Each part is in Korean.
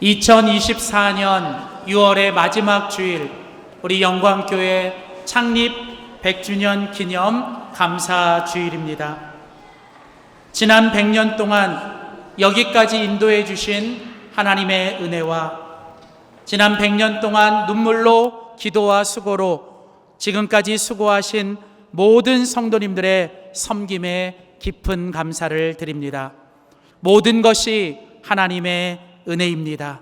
2024년 6월의 마지막 주일, 우리 영광교회 창립 100주년 기념 감사 주일입니다. 지난 100년 동안 여기까지 인도해 주신 하나님의 은혜와 지난 100년 동안 눈물로 기도와 수고로 지금까지 수고하신 모든 성도님들의 섬김에 깊은 감사를 드립니다. 모든 것이 하나님의 은혜입니다.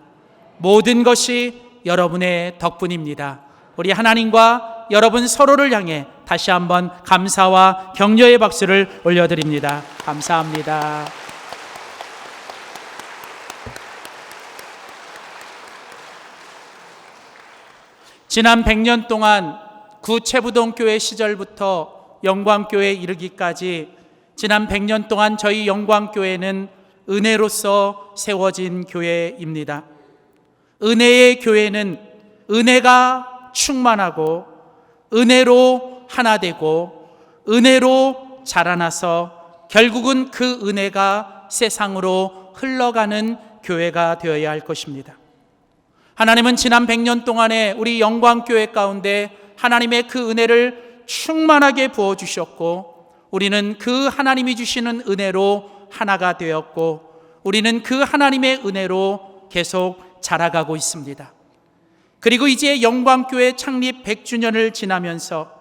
모든 것이 여러분의 덕분입니다. 우리 하나님과 여러분 서로를 향해 다시 한번 감사와 격려의 박수를 올려드립니다. 감사합니다. 지난 100년 동안 구체부동교회 시절부터 영광교회에 이르기까지 지난 100년 동안 저희 영광교회는 은혜로서 세워진 교회입니다. 은혜의 교회는 은혜가 충만하고 은혜로 하나 되고 은혜로 자라나서 결국은 그 은혜가 세상으로 흘러가는 교회가 되어야 할 것입니다. 하나님은 지난 100년 동안에 우리 영광교회 가운데 하나님의 그 은혜를 충만하게 부어주셨고 우리는 그 하나님이 주시는 은혜로 하나가 되었고 우리는 그 하나님의 은혜로 계속 자라가고 있습니다. 그리고 이제 영광교회 창립 100주년을 지나면서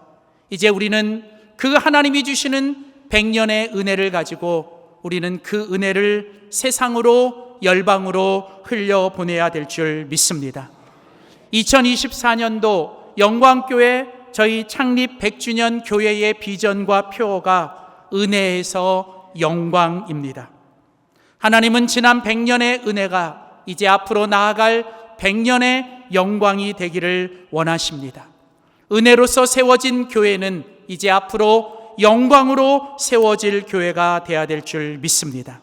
이제 우리는 그 하나님이 주시는 100년의 은혜를 가지고 우리는 그 은혜를 세상으로 열방으로 흘려보내야 될 줄 믿습니다. 2024년도 영광교회 저희 창립 100주년 교회의 비전과 표어가 은혜에서 영광입니다. 하나님은 지난 100년의 은혜가 이제 앞으로 나아갈 100년의 영광이 되기를 원하십니다. 은혜로서 세워진 교회는 이제 앞으로 영광으로 세워질 교회가 되어야 될 줄 믿습니다.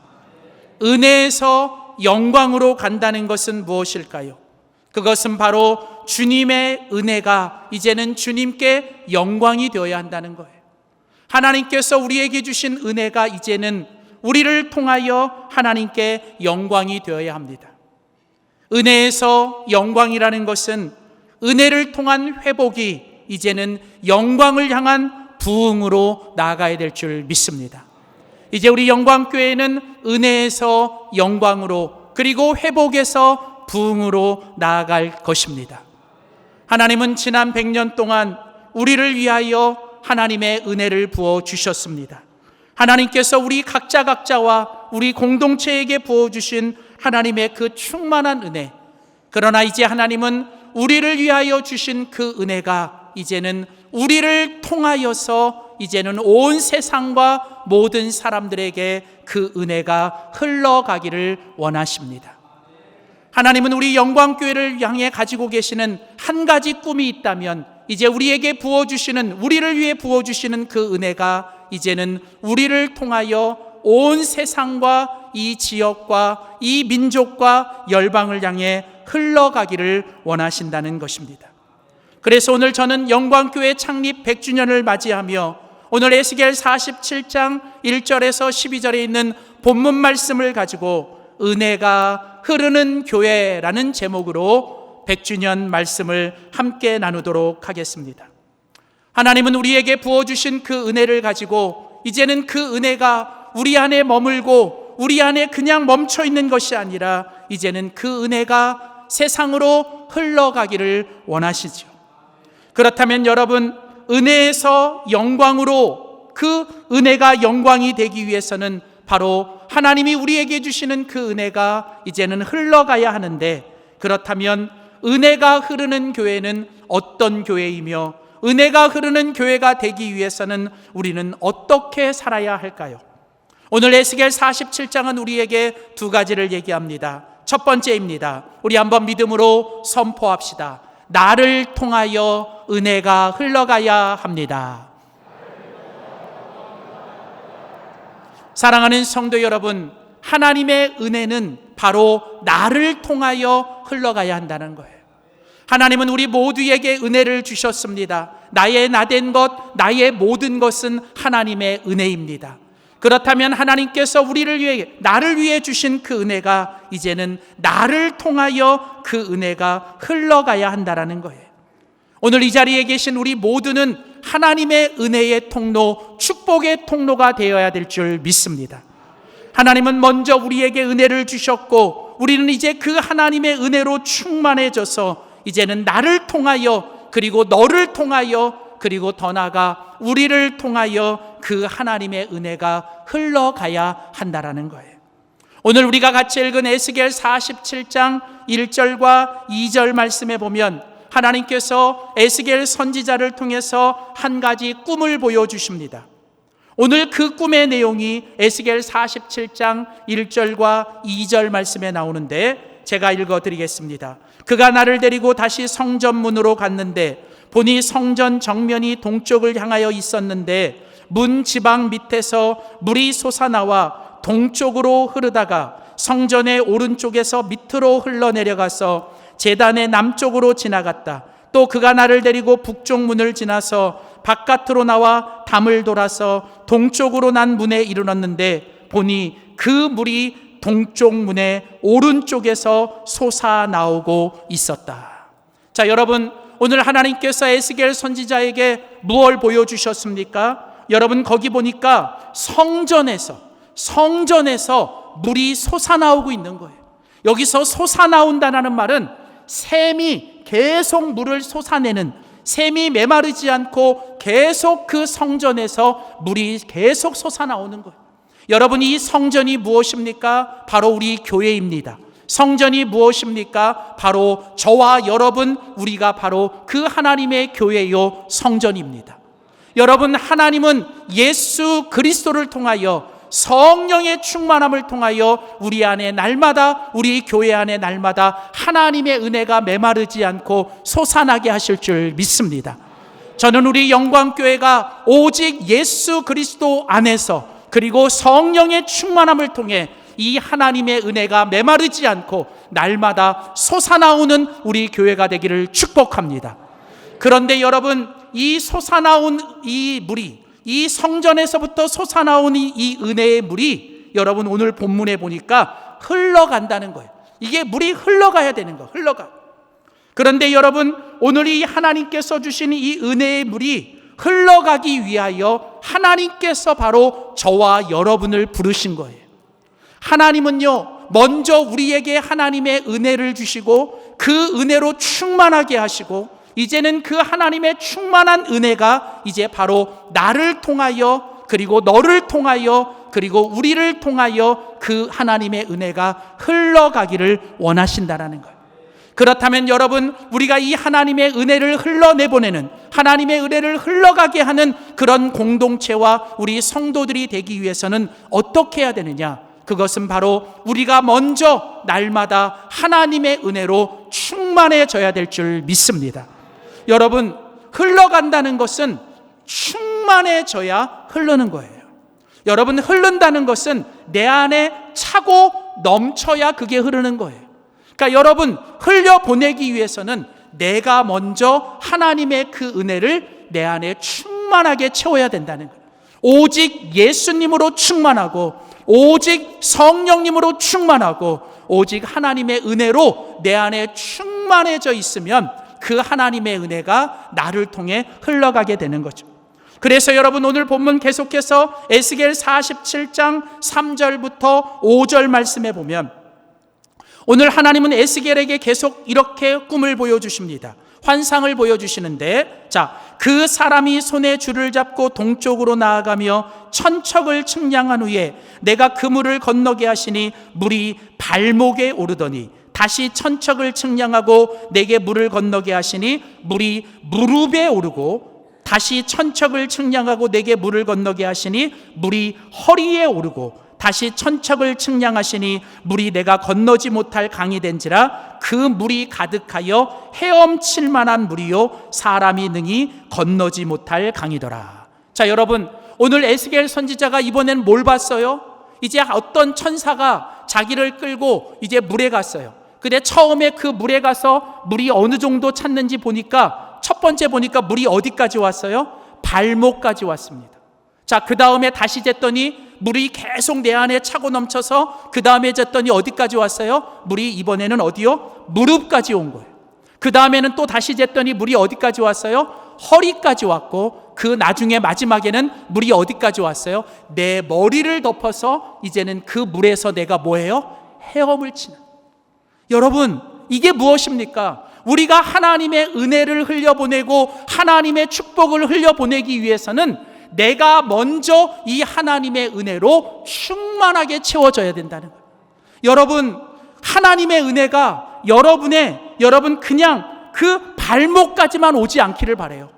은혜에서 영광으로 간다는 것은 무엇일까요? 그것은 바로 주님의 은혜가 이제는 주님께 영광이 되어야 한다는 거예요. 하나님께서 우리에게 주신 은혜가 이제는 우리를 통하여 하나님께 영광이 되어야 합니다. 은혜에서 영광이라는 것은 은혜를 통한 회복이 이제는 영광을 향한 부흥으로 나아가야 될 줄 믿습니다. 이제 우리 영광교회는 은혜에서 영광으로 그리고 회복에서 부흥으로 나아갈 것입니다. 하나님은 지난 100년 동안 우리를 위하여 하나님의 은혜를 부어주셨습니다. 하나님께서 우리 각자와 우리 공동체에게 부어주신 하나님의 그 충만한 은혜, 그러나 이제 하나님은 우리를 위하여 주신 그 은혜가 이제는 우리를 통하여서 이제는 온 세상과 모든 사람들에게 그 은혜가 흘러가기를 원하십니다. 하나님은 우리 영광교회를 향해 가지고 계시는 한 가지 꿈이 있다면 이제 우리에게 부어주시는, 우리를 위해 부어주시는 그 은혜가 이제는 우리를 통하여 온 세상과 이 지역과 이 민족과 열방을 향해 흘러가기를 원하신다는 것입니다. 그래서 오늘 저는 영광교회 창립 100주년을 맞이하며 오늘 에스겔 47장 1절에서 12절에 있는 본문 말씀을 가지고 은혜가 흐르는 교회라는 제목으로 100주년 말씀을 함께 나누도록 하겠습니다. 하나님은 우리에게 부어주신 그 은혜를 가지고 이제는 그 은혜가 우리 안에 머물고 우리 안에 그냥 멈춰 있는 것이 아니라 이제는 그 은혜가 세상으로 흘러가기를 원하시죠. 그렇다면 여러분, 은혜에서 영광으로 그 은혜가 영광이 되기 위해서는 바로 하나님이 우리에게 주시는 그 은혜가 이제는 흘러가야 하는데, 그렇다면 은혜가 흐르는 교회는 어떤 교회이며 은혜가 흐르는 교회가 되기 위해서는 우리는 어떻게 살아야 할까요? 오늘 에스겔 47장은 우리에게 두 가지를 얘기합니다. 첫 번째입니다. 우리 한번 믿음으로 선포합시다. 나를 통하여 은혜가 흘러가야 합니다. 사랑하는 성도 여러분, 하나님의 은혜는 바로 나를 통하여 흘러가야 한다는 거예요. 하나님은 우리 모두에게 은혜를 주셨습니다. 나의 나된 것, 나의 모든 것은 하나님의 은혜입니다. 그렇다면 하나님께서 우리를 위해, 나를 위해 주신 그 은혜가 이제는 나를 통하여 그 은혜가 흘러가야 한다라는 거예요. 오늘 이 자리에 계신 우리 모두는 하나님의 은혜의 통로, 축복의 통로가 되어야 될 줄 믿습니다. 하나님은 먼저 우리에게 은혜를 주셨고, 우리는 이제 그 하나님의 은혜로 충만해져서 이제는 나를 통하여, 그리고 너를 통하여, 그리고 더 나아가 우리를 통하여 그 하나님의 은혜가 흘러가야 한다라는 거예요. 오늘 우리가 같이 읽은 에스겔 47장 1절과 2절 말씀에 보면 하나님께서 에스겔 선지자를 통해서 한 가지 꿈을 보여주십니다. 오늘 그 꿈의 내용이 에스겔 47장 1절과 2절 말씀에 나오는데 제가 읽어드리겠습니다. 그가 나를 데리고 다시 성전문으로 갔는데 보니 성전 정면이 동쪽을 향하여 있었는데 문 지방 밑에서 물이 솟아나와 동쪽으로 흐르다가 성전의 오른쪽에서 밑으로 흘러내려가서 제단의 남쪽으로 지나갔다. 또 그가 나를 데리고 북쪽 문을 지나서 바깥으로 나와 담을 돌아서 동쪽으로 난 문에 이르렀는데 보니 그 물이 동쪽 문의 오른쪽에서 솟아나오고 있었다. 자, 여러분, 오늘 하나님께서 에스겔 선지자에게 무엇을 보여주셨습니까? 여러분, 거기 보니까 성전에서 물이 솟아나오고 있는 거예요. 여기서 솟아나온다는 말은 샘이 계속 물을 솟아내는, 샘이 메마르지 않고 계속 그 성전에서 물이 계속 솟아나오는 거예요. 여러분, 이 성전이 무엇입니까? 바로 우리 교회입니다. 성전이 무엇입니까? 바로 저와 여러분, 우리가 바로 그 하나님의 교회요 성전입니다. 여러분, 하나님은 예수 그리스도를 통하여 성령의 충만함을 통하여 우리 안에 날마다, 우리 교회 안에 날마다 하나님의 은혜가 메마르지 않고 솟아나게 하실 줄 믿습니다. 저는 우리 영광교회가 오직 예수 그리스도 안에서, 그리고 성령의 충만함을 통해 이 하나님의 은혜가 메마르지 않고 날마다 솟아나오는 우리 교회가 되기를 축복합니다. 그런데 여러분, 이 솟아나온 이 물이, 이 성전에서부터 솟아나온 이 은혜의 물이 여러분 오늘 본문에 보니까 흘러간다는 거예요. 이게 물이 흘러가야 되는 거예요. 그런데 여러분, 오늘 이 하나님께서 주신 이 은혜의 물이 흘러가기 위하여 하나님께서 바로 저와 여러분을 부르신 거예요. 하나님은요, 먼저 우리에게 하나님의 은혜를 주시고 그 은혜로 충만하게 하시고, 이제는 그 하나님의 충만한 은혜가 이제 바로 나를 통하여, 그리고 너를 통하여, 그리고 우리를 통하여 그 하나님의 은혜가 흘러가기를 원하신다라는 거예요. 그렇다면 여러분, 우리가 이 하나님의 은혜를 흘러내보내는, 하나님의 은혜를 흘러가게 하는 그런 공동체와 우리 성도들이 되기 위해서는 어떻게 해야 되느냐? 그것은 바로 우리가 먼저 날마다 하나님의 은혜로 충만해져야 될 줄 믿습니다. 여러분, 흘러간다는 것은 충만해져야 흐르는 거예요. 여러분, 흐른다는 것은 내 안에 차고 넘쳐야 그게 흐르는 거예요. 그러니까 여러분, 흘려보내기 위해서는 내가 먼저 하나님의 그 은혜를 내 안에 충만하게 채워야 된다는 거예요. 오직 예수님으로 충만하고, 오직 성령님으로 충만하고, 오직 하나님의 은혜로 내 안에 충만해져 있으면 그 하나님의 은혜가 나를 통해 흘러가게 되는 거죠. 그래서 여러분, 오늘 본문 계속해서 에스겔 47장 3절부터 5절 말씀에 보면 오늘 하나님은 에스겔에게 계속 이렇게 꿈을 보여주십니다. 환상을 보여주시는데, 자, 그 사람이 손에 줄을 잡고 동쪽으로 나아가며 천척을 측량한 후에 내가 그 물을 건너게 하시니 물이 발목에 오르더니 다시 천척을 측량하고 내게 물을 건너게 하시니 물이 무릎에 오르고 다시 천척을 측량하고 내게 물을 건너게 하시니 물이 허리에 오르고 다시 천척을 측량하시니 물이 내가 건너지 못할 강이 된지라 그 물이 가득하여 헤엄칠 만한 물이요 사람이 능히 건너지 못할 강이더라. 자, 여러분, 오늘 에스겔 선지자가 이번엔 뭘 봤어요? 이제 어떤 천사가 자기를 끌고 이제 물에 갔어요. 근데 처음에 그 물에 가서 물이 어느 정도 찼는지 보니까 첫 번째 보니까 물이 어디까지 왔어요? 발목까지 왔습니다. 자, 그 다음에 다시 쟀더니 물이 계속 내 안에 차고 넘쳐서 그 다음에 졌더니 어디까지 왔어요? 물이 이번에는 어디요? 무릎까지 온 거예요. 그 다음에는 또 다시 쟀더니 물이 어디까지 왔어요? 허리까지 왔고, 그 나중에 마지막에는 물이 어디까지 왔어요? 내 머리를 덮어서 이제는 그 물에서 내가 뭐예요? 헤엄을 치는. 여러분, 이게 무엇입니까? 우리가 하나님의 은혜를 흘려보내고 하나님의 축복을 흘려보내기 위해서는 내가 먼저 이 하나님의 은혜로 충만하게 채워져야 된다는 거예요. 여러분, 하나님의 은혜가 여러분 그냥 그 발목까지만 오지 않기를 바라요.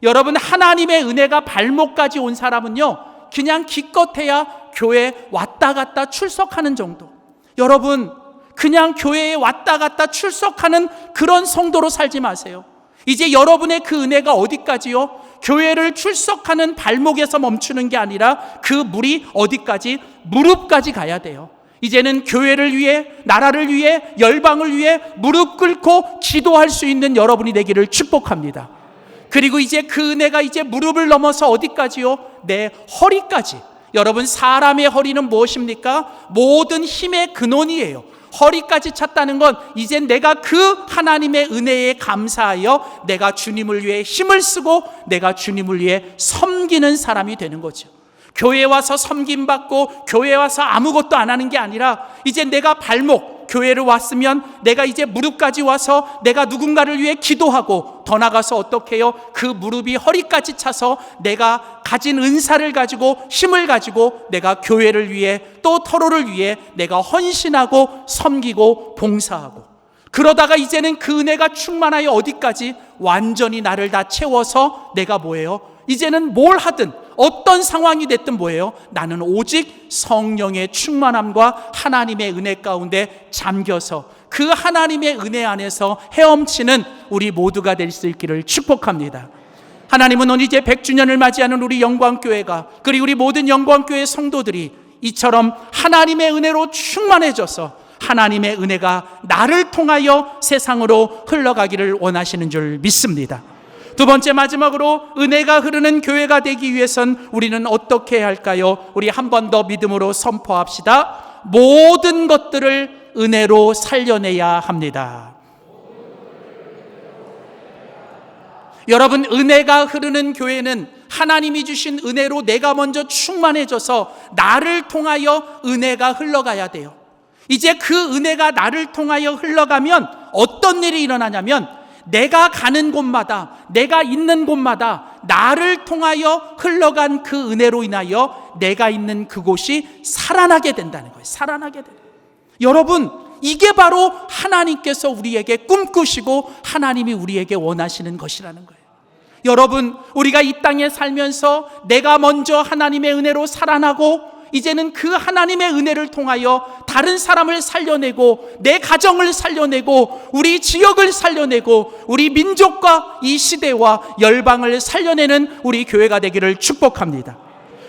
여러분, 하나님의 은혜가 발목까지 온 사람은요, 그냥 기껏해야 교회 왔다 갔다 출석하는 정도. 여러분, 그냥 교회에 왔다 갔다 출석하는 그런 성도로 살지 마세요. 이제 여러분의 그 은혜가 어디까지요? 교회를 출석하는 발목에서 멈추는 게 아니라 그 물이 어디까지? 무릎까지 가야 돼요. 이제는 교회를 위해, 나라를 위해, 열방을 위해 무릎 꿇고 기도할 수 있는 여러분이 되기를 축복합니다. 그리고 이제 그 은혜가 이제 무릎을 넘어서 어디까지요? 내 허리까지. 여러분, 사람의 허리는 무엇입니까? 모든 힘의 근원이에요. 허리까지 찼다는 건 이제 내가 그 하나님의 은혜에 감사하여 내가 주님을 위해 힘을 쓰고 내가 주님을 위해 섬기는 사람이 되는 거죠. 교회에 와서 섬김받고 교회에 와서 아무것도 안 하는 게 아니라 이제 내가 발목, 교회를 왔으면 내가 이제 무릎까지 와서 내가 누군가를 위해 기도하고, 더 나가서 어떻게 해요? 그 무릎이 허리까지 차서 내가 가진 은사를 가지고 힘을 가지고 내가 교회를 위해 또 서로를 위해 내가 헌신하고 섬기고 봉사하고, 그러다가 이제는 그 은혜가 충만하여 어디까지? 완전히 나를 다 채워서 내가 뭐예요? 이제는 뭘 하든 어떤 상황이 됐든 뭐예요? 나는 오직 성령의 충만함과 하나님의 은혜 가운데 잠겨서 그 하나님의 은혜 안에서 헤엄치는 우리 모두가 될 수 있기를 축복합니다. 하나님은 오늘 이제 100주년을 맞이하는 우리 영광교회가, 그리고 우리 모든 영광교회 성도들이 이처럼 하나님의 은혜로 충만해져서 하나님의 은혜가 나를 통하여 세상으로 흘러가기를 원하시는 줄 믿습니다. 두 번째, 마지막으로 은혜가 흐르는 교회가 되기 위해선 우리는 어떻게 해야 할까요? 우리 한 번 더 믿음으로 선포합시다. 모든 것들을 은혜로 살려내야 합니다. 여러분, 은혜가 흐르는 교회는 하나님이 주신 은혜로 내가 먼저 충만해져서 나를 통하여 은혜가 흘러가야 돼요. 이제 그 은혜가 나를 통하여 흘러가면 어떤 일이 일어나냐면, 내가 가는 곳마다, 내가 있는 곳마다 나를 통하여 흘러간 그 은혜로 인하여 내가 있는 그곳이 살아나게 된다는 거예요. 살아나게 돼요. 여러분, 이게 바로 하나님께서 우리에게 꿈꾸시고 하나님이 우리에게 원하시는 것이라는 거예요. 여러분, 우리가 이 땅에 살면서 내가 먼저 하나님의 은혜로 살아나고 이제는 그 하나님의 은혜를 통하여 다른 사람을 살려내고 내 가정을 살려내고 우리 지역을 살려내고 우리 민족과 이 시대와 열방을 살려내는 우리 교회가 되기를 축복합니다.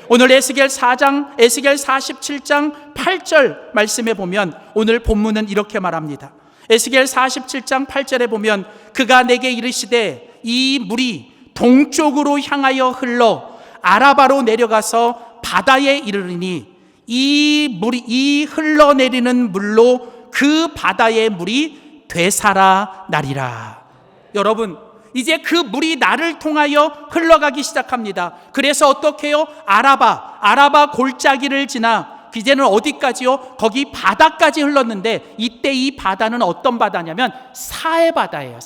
오늘 에스겔 4장, 에스겔 47장 8절 말씀에 보면 오늘 본문은 이렇게 말합니다. 에스겔 47장 8절에 보면 그가 내게 이르시되 이 물이 동쪽으로 향하여 흘러 아라바로 내려가서 바다에 이르르니 이 흘러내리는 물로 그 바다의 물이 되살아나리라. 여러분, 이제 그 물이 나를 통하여 흘러가기 시작합니다. 그래서 어떻게 해요? 아라바 골짜기를 지나 이제는 어디까지요? 거기 바다까지 흘렀는데, 이때 이 바다는 어떤 바다냐면 사해 바다예요.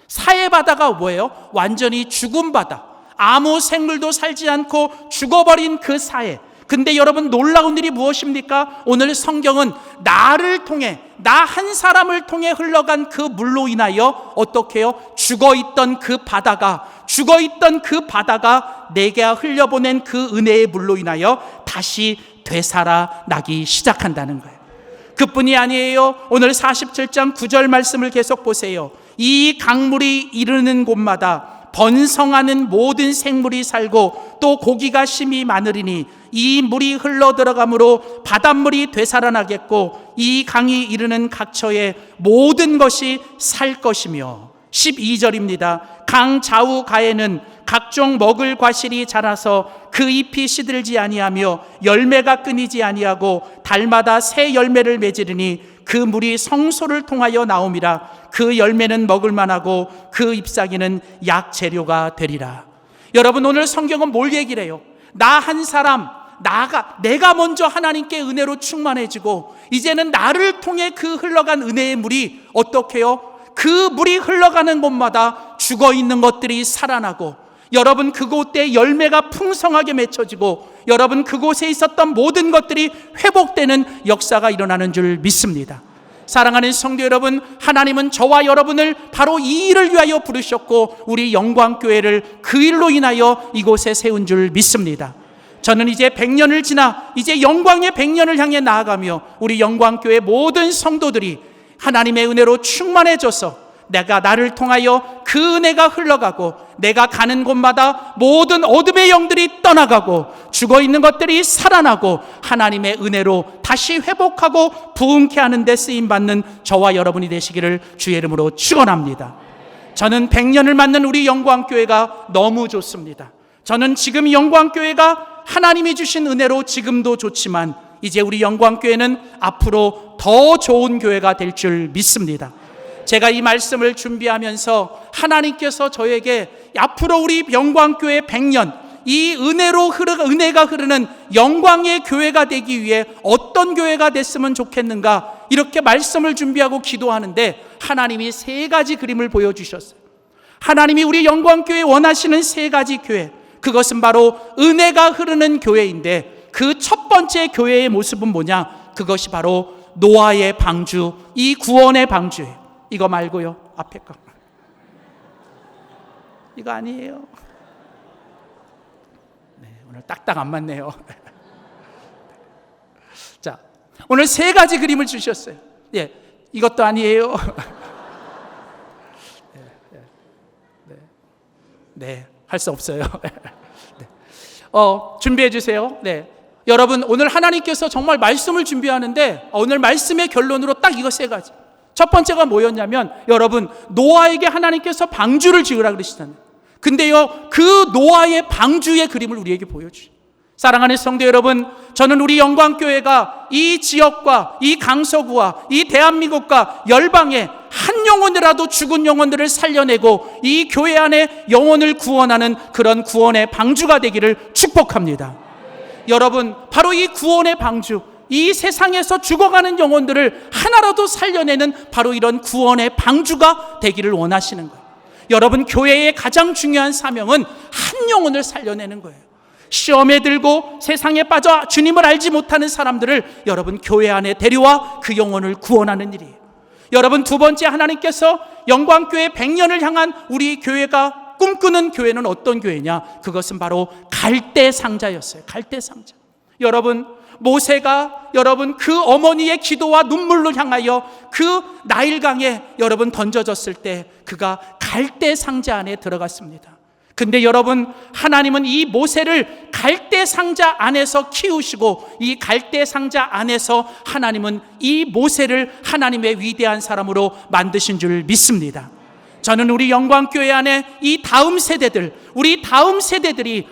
사해 바다가 뭐예요? 완전히 죽은 바다. 아무 생물도 살지 않고 죽어버린 그 사해. 근데 여러분, 놀라운 일이 무엇입니까? 오늘 성경은 나를 통해, 나 한 사람을 통해 흘러간 그 물로 인하여 어떻게 해요? 죽어있던 그 바다가 내게 흘려보낸 그 은혜의 물로 인하여 다시 되살아나기 시작한다는 거예요. 그뿐이 아니에요. 오늘 47장 9절 말씀을 계속 보세요. 이 강물이 이르는 곳마다 번성하는 모든 생물이 살고 또 고기가 심히 많으리니 이 물이 흘러 들어가므로 바닷물이 되살아나겠고 이 강이 이르는 각처에 모든 것이 살 것이며. 12절입니다. 강 좌우 가에는 각종 먹을 과실이 자라서 그 잎이 시들지 아니하며 열매가 끊이지 아니하고 달마다 새 열매를 맺으리니 그 물이 성소를 통하여 나옴이라. 그 열매는 먹을 만하고 그 잎사귀는 약재료가 되리라. 여러분, 오늘 성경은 뭘 얘기를 해요? 나 한 사람, 내가 먼저 하나님께 은혜로 충만해지고 이제는 나를 통해 그 흘러간 은혜의 물이 어떻게 해요? 그 물이 흘러가는 곳마다 죽어있는 것들이 살아나고, 여러분 그곳에 열매가 풍성하게 맺혀지고, 여러분 그곳에 있었던 모든 것들이 회복되는 역사가 일어나는 줄 믿습니다. 사랑하는 성도 여러분, 하나님은 저와 여러분을 바로 이 일을 위하여 부르셨고 우리 영광교회를 그 일로 인하여 이곳에 세운 줄 믿습니다. 저는 이제 100년을 지나 이제 영광의 100년을 향해 나아가며 우리 영광교회 모든 성도들이 하나님의 은혜로 충만해져서 나를 통하여 그 은혜가 흘러가고 내가 가는 곳마다 모든 어둠의 영들이 떠나가고 죽어있는 것들이 살아나고 하나님의 은혜로 다시 회복하고 부흥케 하는 데 쓰임받는 저와 여러분이 되시기를 주의 이름으로 축원합니다. 저는 100년을 맞는 우리 영광교회가 너무 좋습니다. 저는 지금 영광교회가 하나님이 주신 은혜로 지금도 좋지만 이제 우리 영광교회는 앞으로 더 좋은 교회가 될 줄 믿습니다. 제가 이 말씀을 준비하면서 하나님께서 저에게 앞으로 우리 영광교회 100년 이 은혜가 흐르는 영광의 교회가 되기 위해 어떤 교회가 됐으면 좋겠는가 이렇게 말씀을 준비하고 기도하는데 하나님이 3가지 그림을 보여주셨어요. 하나님이 우리 영광교회 원하시는 3가지 교회, 그것은 바로 은혜가 흐르는 교회인데 그 첫 번째 교회의 모습은 뭐냐? 그것이 바로 노아의 방주, 이 구원의 방주예요. 이거 말고요, 앞에 거 이거 아니에요. 네, 오늘 딱딱 안 맞네요. 자, 오늘 3가지 그림을 주셨어요. 예, 이것도 아니에요. 네, 할 수 없어요. 네. 준비해 주세요. 네. 여러분, 오늘 하나님께서 정말 말씀을 준비하는데 오늘 말씀의 결론으로 딱 이거 3가지. 첫 번째가 뭐였냐면, 여러분 노아에게 하나님께서 방주를 지으라 그러시잖아요. 근데요, 그 노아의 방주의 그림을 우리에게 보여주셔요. 사랑하는 성도 여러분, 저는 우리 영광교회가 이 지역과 이 강서구와 이 대한민국과 열방에 한 영혼이라도 죽은 영혼들을 살려내고 이 교회 안에 영혼을 구원하는 그런 구원의 방주가 되기를 축복합니다. 여러분, 바로 이 구원의 방주, 이 세상에서 죽어가는 영혼들을 하나라도 살려내는 바로 이런 구원의 방주가 되기를 원하시는 거예요. 여러분, 교회의 가장 중요한 사명은 한 영혼을 살려내는 거예요. 시험에 들고 세상에 빠져 주님을 알지 못하는 사람들을 여러분 교회 안에 데려와 그 영혼을 구원하는 일이에요. 여러분, 두 번째, 하나님께서 영광교회 100년을 향한 우리 교회가 꿈꾸는 교회는 어떤 교회냐? 그것은 바로 갈대상자였어요. 갈대상자. 여러분, 모세가 여러분 그 어머니의 기도와 눈물로 향하여 그 나일강에 여러분 던져졌을 때 그가 갈대상자 안에 들어갔습니다. 근데 여러분, 하나님은 이 모세를 갈대상자 안에서 키우시고 이 갈대상자 안에서 하나님은 이 모세를 하나님의 위대한 사람으로 만드신 줄 믿습니다. 저는 우리 영광교회 안에 이 다음 세대들이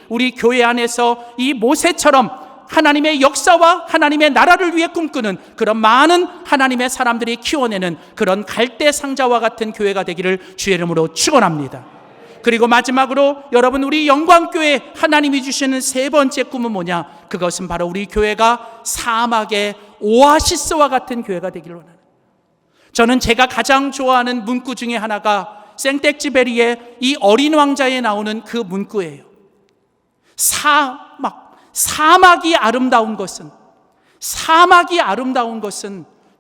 우리 교회 안에서 이 모세처럼 하나님의 역사와 하나님의 나라를 위해 꿈꾸는 그런 많은 하나님의 사람들이 키워내는 그런 갈대상자와 같은 교회가 되기를 주의 이름으로 축원합니다. 그리고 마지막으로 여러분, 우리 영광교회 하나님이 주시는 3번째 꿈은 뭐냐? 그것은 바로 우리 교회가 사막의 오아시스와 같은 교회가 되기를 원하는, 저는 제가 가장 좋아하는 문구 중에 하나가 생텍쥐베리의 이 어린 왕자에 나오는 그 문구예요. 사막이 아름다운 것은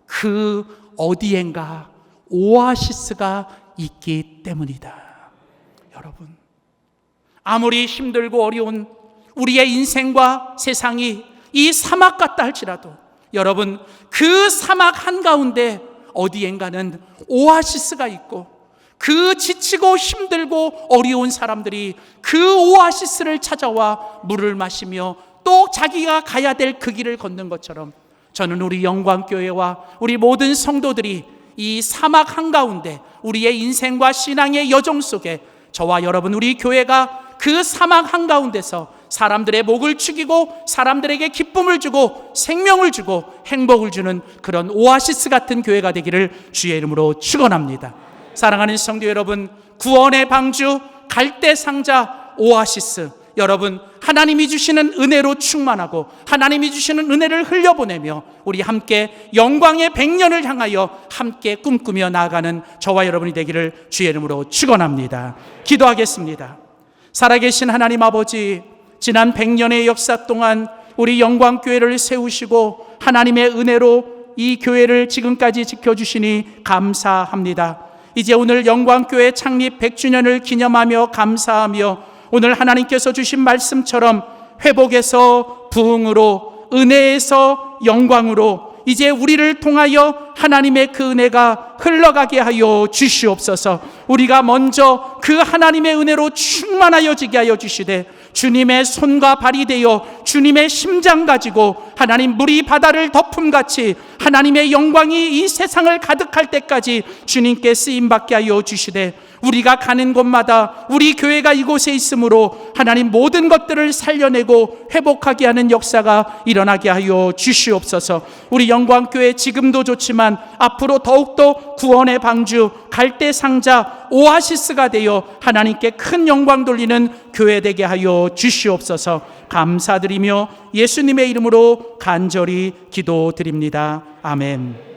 그 어디엔가 오아시스가 있기 때문이다. 여러분, 아무리 힘들고 어려운 우리의 인생과 세상이 이 사막 같다 할지라도 여러분, 그 사막 한가운데 어디엔가는 오아시스가 있고 그 지치고 힘들고 어려운 사람들이 그 오아시스를 찾아와 물을 마시며 또 자기가 가야 될 그 길을 걷는 것처럼 저는 우리 영광교회와 우리 모든 성도들이 이 사막 한가운데 우리의 인생과 신앙의 여정 속에 저와 여러분, 우리 교회가 그 사막 한가운데서 사람들의 목을 축이고 사람들에게 기쁨을 주고 생명을 주고 행복을 주는 그런 오아시스 같은 교회가 되기를 주의 이름으로 축원합니다. 사랑하는 성도 여러분, 구원의 방주, 갈대 상자, 오아시스, 여러분, 하나님이 주시는 은혜로 충만하고 하나님이 주시는 은혜를 흘려보내며 우리 함께 영광의 100년을 향하여 함께 꿈꾸며 나아가는 저와 여러분이 되기를 주의 이름으로 축원합니다. 기도하겠습니다. 살아계신 하나님 아버지, 지난 100년의 역사 동안 우리 영광교회를 세우시고 하나님의 은혜로 이 교회를 지금까지 지켜주시니 감사합니다. 이제 오늘 영광교회 창립 100주년을 기념하며 감사하며 오늘 하나님께서 주신 말씀처럼 회복에서 부흥으로, 은혜에서 영광으로 이제 우리를 통하여 하나님의 그 은혜가 흘러가게 하여 주시옵소서. 우리가 먼저 그 하나님의 은혜로 충만하여지게 하여 주시되 주님의 손과 발이 되어 주님의 심장 가지고 하나님 물이 바다를 덮음같이 하나님의 영광이 이 세상을 가득할 때까지 주님께 쓰임받게 하여 주시되 우리가 가는 곳마다 우리 교회가 이곳에 있으므로 하나님 모든 것들을 살려내고 회복하게 하는 역사가 일어나게 하여 주시옵소서. 우리 영광교회 지금도 좋지만 앞으로 더욱더 구원의 방주, 갈대 상자, 오아시스가 되어 하나님께 큰 영광 돌리는 교회 되게 하여 주시옵소서. 감사드리며 예수님의 이름으로 간절히 기도드립니다. 아멘.